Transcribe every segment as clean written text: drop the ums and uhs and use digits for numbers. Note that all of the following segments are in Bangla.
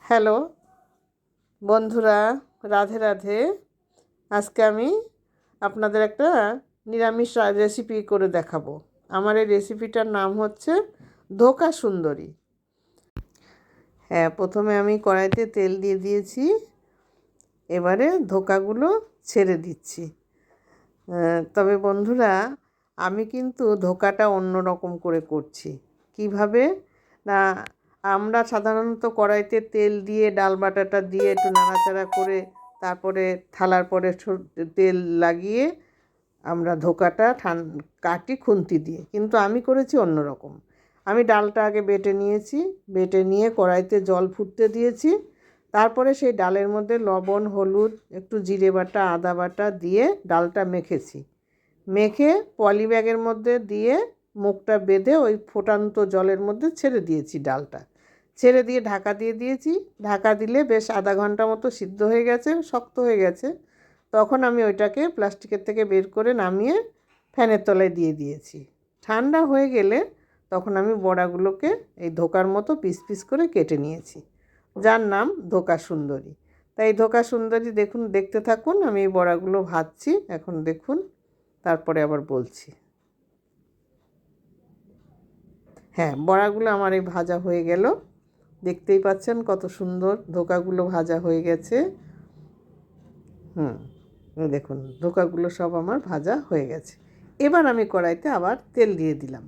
হ্যালো বন্ধুরা, রাধে রাধে। আজকে আমি আপনাদের একটা নিরামিষ রেসিপি করে দেখাবো। আমার এই রেসিপিটার নাম হচ্ছে ধোকা সুন্দরী। হ্যাঁ, প্রথমে আমি কড়াইতে তেল দিয়ে দিয়েছি। এবারে ধোকাগুলো ছেড়ে দিচ্ছি। তবে বন্ধুরা, আমি কিন্তু ধোকাটা অন্য রকম করে করছি। কিভাবে না, আমরা সাধারণত কড়াইতে তেল দিয়ে ডাল বাটাটা দিয়ে একটু নাড়াচাড়া করে তারপরে থালার পরে তেল লাগিয়ে আমরা ধোকাটা কাটি খুন্তি দিয়ে, কিন্তু আমি করেছি অন্য রকম। আমি ডালটা আগে বেটে নিয়েছি, বেটে নিয়ে কড়াইতে জল ফুটতে দিয়েছি। তারপরে সেই ডালের মধ্যে লবণ, হলুদ, একটু জিরে বাটা, আদা বাটা দিয়ে ডালটা মেখেছি। মেখে পলি ব্যাগের মধ্যে দিয়ে মুখটা বেঁধে ওই ফোটান্ত জলের মধ্যে ছেড়ে দিয়েছি। ডালটা ছেড়ে দিয়ে ঢাকা দিয়ে দিয়েছি। ঢাকা দিলে বেশ আধা ঘন্টা মতো সিদ্ধ হয়ে গেছে, শক্ত হয়ে গেছে। তখন আমি ওইটাকে প্লাস্টিকের থেকে বের করে নামিয়ে ফ্যানের তলায় দিয়ে দিয়েছি। ঠান্ডা হয়ে গেলে তখন আমি বড়াগুলোকে এই ধোকার মতো পিস পিস করে কেটে নিয়েছি, যার নাম ধোকা সুন্দরী। তাই ধোকা সুন্দরী দেখুন, দেখতে থাকুন। আমি এই বড়াগুলো ভাজছি, এখন দেখুন, তারপরে আবার বলছি। হ্যাঁ, বড়াগুলো আমার এই ভাজা হয়ে গেল। দেখতেই পাচ্ছেন কত সুন্দর ধোকাগুলো ভাজা হয়ে গেছে। দেখুন, ধোকাগুলো সব আমার ভাজা হয়ে গেছে। এবার আমি কড়াইতে আবার তেল দিয়ে দিলাম।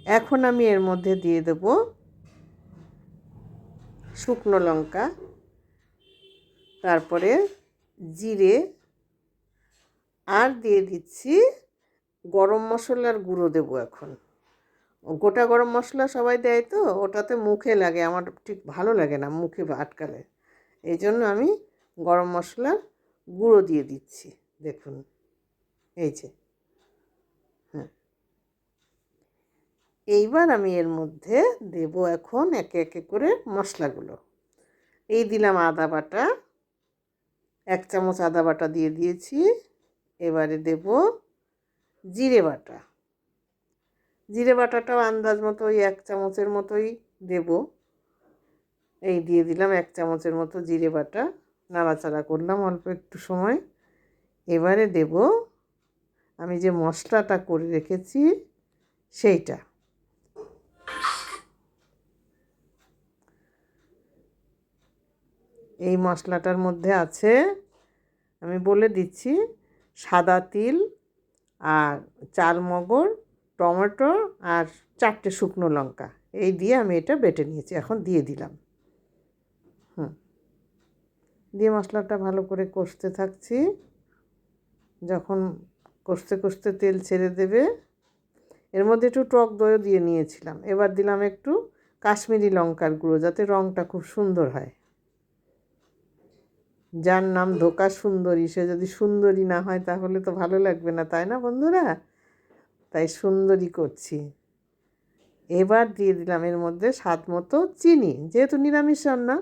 এখন আমি এর মধ্যে দিয়ে দেব শুকনো লঙ্কা, তারপরে জিরে, আর দিয়ে দিচ্ছি গরম মশলার গুঁড়ো দেবো। এখন গোটা গরম মশলা সবাই দেয়, তো ওটাতে মুখে লাগে, আমার ঠিক ভালো লাগে না মুখে আটকালে। এই জন্য আমি গরম মশলার গুঁড়ো দিয়ে দিচ্ছি। দেখুন, এই যে। হ্যাঁ, এইবার আমি এর মধ্যে দেব এখন একে একে করে মশলাগুলো। এই দিলাম আদা বাটা, 1 চামচ আদা বাটা দিয়ে দিয়েছি। এবারে দেব জিরে বাটা। জিরে বাটাটাও আন্দাজ মতো ওই 1 চামচের মতোই দেব। এই দিয়ে দিলাম 1 চামচের মতো জিরে বাটা। নাড়াচাড়া করলাম অল্প একটু সময়। এবারে দেব আমি যে মশলাটা করে রেখেছি সেইটা। এই মশলাটার মধ্যে আছে, আমি বলে দিচ্ছি, সাদা তিল আর চাল মগর, টমেটো আর 4টে শুকনো লঙ্কা। এই দিয়ে আমি এটা বেটে নিয়েছি, এখন দিয়ে দিলাম। দিয়ে মশলাটা ভালো করে কষতে থাকছি। যখন কষতে কষতে তেল ছেড়ে দেবে, এর মধ্যে একটু টক দইও দিয়ে নিয়েছিলাম। এবার দিলাম একটু কাশ্মীরি লঙ্কার গুঁড়ো, যাতে রঙটা খুব সুন্দর হয়। যার নাম ধোকা সুন্দরী, সে যদি সুন্দরী না হয় তাহলে তো ভালো লাগবে না, তাই না বন্ধুরা? তাই সুন্দরী করছি। এবার দিয়ে দিলাম এর মধ্যে স্বাদ মতো চিনি। যেহেতু নিরামিষ রান্না,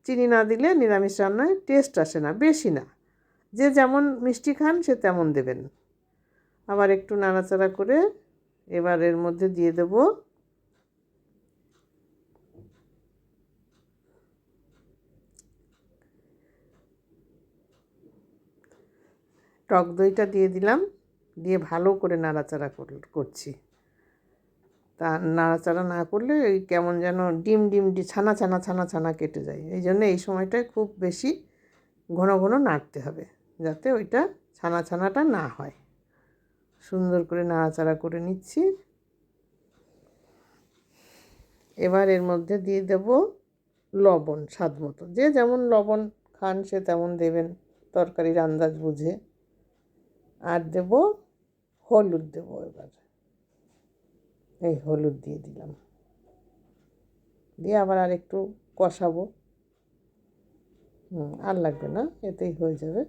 চিনি না দিলে নিরামিষ রান্নায় টেস্ট আসে না, বেশি না। যে যেমন মিষ্টি খান সে তেমন দেবেন। আবার একটু নাড়াচাড়া করে এবার এর মধ্যে দিয়ে দেব টক দইটা দিয়ে দিলাম। দিয়ে ভালো করে নাড়াচাড়া করছি। তা নাড়াচাড়া না করলে এই কেমন যেন ডিম ডিম ছানা ছানা ছানা ছানা কেটে যায়। এই জন্য এই সময়টায় খুব বেশি ঘন ঘন নাড়তে হবে, যাতে ওইটা ছানা ছানাটা না হয়। সুন্দর করে নাড়াচাড়া করে নিচ্ছি। এবার এর মধ্যে দিয়ে দেব লবণ স্বাদ মতো। যে যেমন লবণ খান সে তেমন দেবেন, তরকারির আন্দাজ বুঝে। আর দেব হলুদ, দেব এবার এই হলুদ দিয়ে দিলাম। দিয়ে আবার আর একটু কষাবো। আর লাগবে না, এতেই হয়ে যাবে।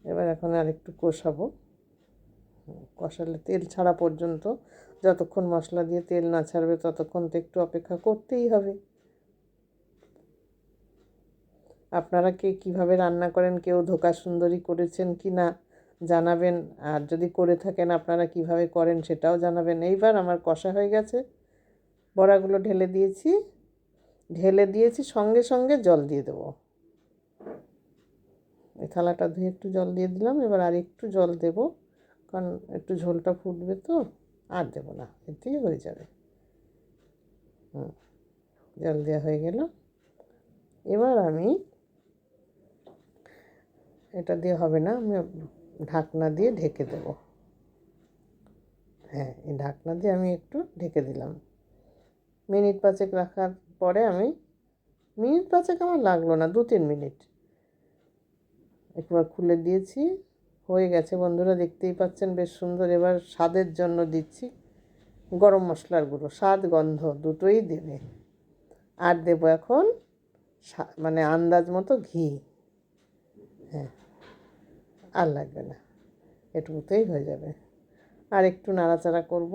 এবার এখন আর একটু কষাবো। কষালে তেল ছাড়া পর্যন্ত, যতক্ষণ মশলা দিয়ে তেল না ছাড়বে ততক্ষণ তো একটু অপেক্ষা করতেই হবে। আপনারা কে কীভাবে রান্না করেন, কেউ ধোকা সুন্দরী করেছেন কি না জানাবেন। আর যদি করে থাকেন আপনারা কিভাবে করেন সেটাও জানাবেন। এইবার আমার কষা হয়ে গেছে, বড়াগুলো ঢেলে দিয়েছি। ঢেলে দিয়েছি, সঙ্গে সঙ্গে জল দিয়ে দেবো। এই থালাটা ধুয়ে একটু জল দিয়ে দিলাম, এবার আর একটু জল দেবো, কারণ একটু ঝোলটা ফুটবে তো, আর দেবো না, এতেই হয়ে যাবে। জল দেওয়া হয়ে গেল। এবার আমি এটা দিয়ে হবে না, আমি ঢাকনা দিয়ে ঢেকে দেবো। হ্যাঁ, এই ঢাকনা দিয়ে আমি একটু ঢেকে দিলাম। মিনিট 5 রাখার পরে আমি, মিনিট 5 আমার লাগলো না, 2-3 মিনিট। একবার খুলে দিয়েছি, হয়ে গেছে বন্ধুরা, দেখতেই পাচ্ছেন বেশ সুন্দর। এবার স্বাদের জন্য দিচ্ছি গরম মশলার গুঁড়ো, স্বাদ গন্ধ দুটোই দেবে। আর দেবো এখন মানে আন্দাজ মতো ঘি। হ্যাঁ, আর লাগবে না, এটুকুতেই হয়ে যাবে। আর একটু নাড়াচাড়া করব,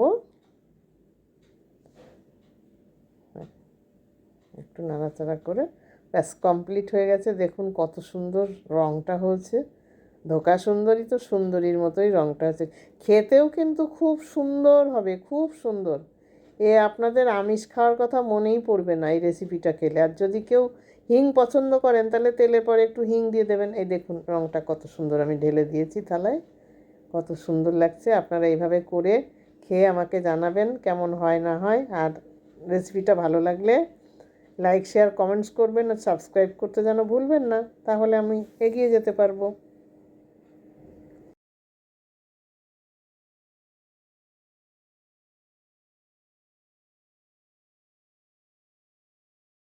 একটু নাড়াচাড়া করে ব্যাস কমপ্লিট হয়ে গেছে। দেখুন কত সুন্দর রঙটা হয়েছে। ধোকা সুন্দরী তো সুন্দরীর মতোই রঙটা হয়েছে। খেতেও কিন্তু খুব সুন্দর হবে, খুব সুন্দর। আপনাদের আমিষ খাওয়ার কথা মনেই পড়বে না এই রেসিপিটা খেলে। আর যদি কেউ হিং পছন্দ করেন তাহলে তেলে পরে একটু হিং দিয়ে দেবেন। এই দেখুন রঙটা কত সুন্দর, আমি ঢেলে দিয়েছি থালায়, কত সুন্দর লাগছে। আপনারা এইভাবে করে খেয়ে আমাকে জানাবেন কেমন হয় না হয়। আর রেসিপিটা ভালো লাগলে লাইক, শেয়ার, কমেন্টস করবেন, আর সাবস্ক্রাইব করতে যেন ভুলবেন না, তাহলে আমি এগিয়ে যেতে পারবো।